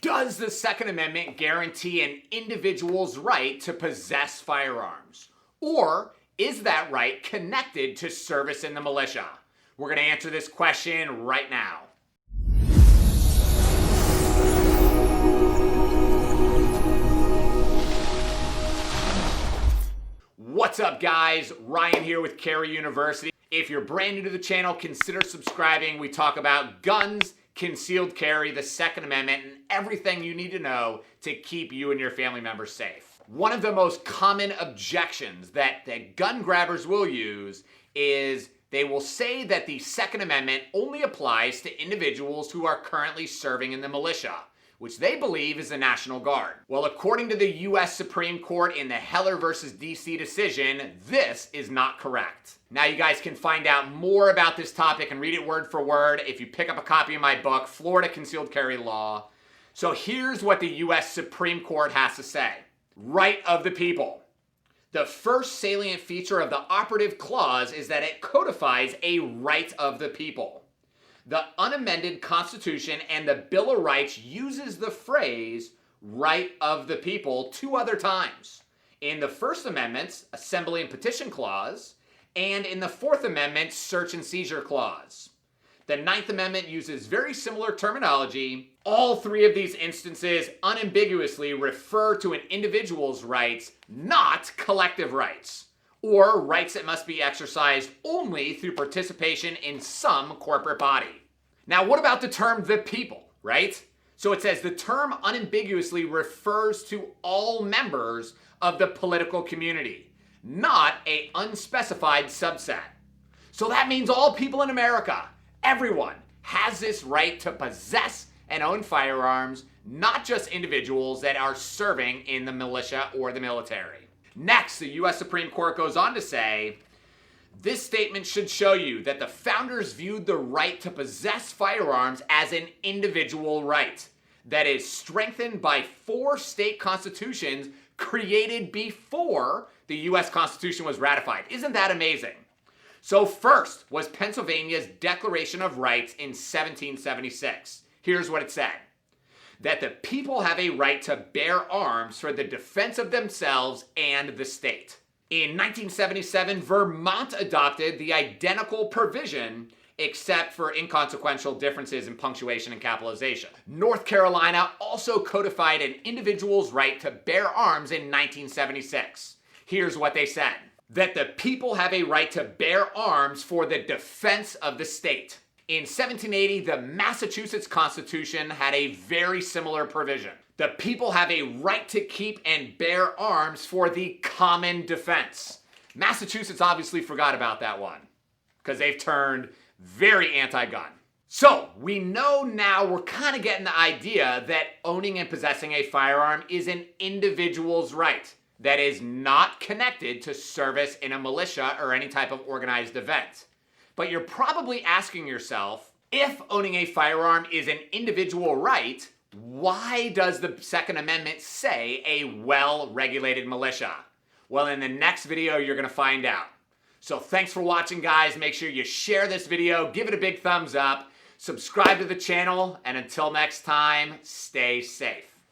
Does the Second Amendment guarantee an individual's right to possess firearms? Or is that right connected to service in the militia? We're going to answer this question right now. What's up, guys? Ryan here with Carey University. If you're brand new to the channel, consider subscribing. We talk about guns, concealed carry, the Second Amendment, and everything you need to know to keep you and your family members safe. One of the most common objections that gun grabbers will use is they will say that the Second Amendment only applies to individuals who are currently serving in the militia, which they believe is the National Guard. Well, according to the U.S. Supreme Court in the Heller versus D.C. decision, this is not correct. Now you guys can find out more about this topic and read it word for word if you pick up a copy of my book, Florida Concealed Carry Law. So here's what the U.S. Supreme Court has to say. Right of the people. The first salient feature of the operative clause is that it codifies a right of the people. The unamended Constitution and the Bill of Rights uses the phrase right of the people two other times. In the First Amendment's Assembly and Petition Clause, and in the Fourth Amendment's Search and Seizure Clause. The Ninth Amendment uses very similar terminology. All three of these instances unambiguously refer to an individual's rights, not collective rights, or rights that must be exercised only through participation in some corporate body. Now, what about the term the people, right? So it says the term unambiguously refers to all members of the political community, not an unspecified subset. So that means all people in America, everyone, has this right to possess and own firearms, not just individuals that are serving in the militia or the military. Next, the U.S. Supreme Court goes on to say, this statement should show you that the founders viewed the right to possess firearms as an individual right that is strengthened by 4 state constitutions created before the U.S. Constitution was ratified. Isn't that amazing? So first was Pennsylvania's Declaration of Rights in 1776. Here's what it said. That the people have a right to bear arms for the defense of themselves and the state. In 1977, Vermont adopted the identical provision except for inconsequential differences in punctuation and capitalization. North Carolina also codified an individual's right to bear arms in 1976. Here's what they said. That the people have a right to bear arms for the defense of the state. In 1780, the Massachusetts Constitution had a very similar provision. The people have a right to keep and bear arms for the common defense. Massachusetts obviously forgot about that one because they've turned very anti-gun. So we know now, we're kind of getting the idea that owning and possessing a firearm is an individual's right that is not connected to service in a militia or any type of organized event. But you're probably asking yourself, if owning a firearm is an individual right, why does the Second Amendment say a well-regulated militia? Well, in the next video, you're going to find out. So thanks for watching, guys. Make sure you share this video, give it a big thumbs up, subscribe to the channel, and until next time, stay safe.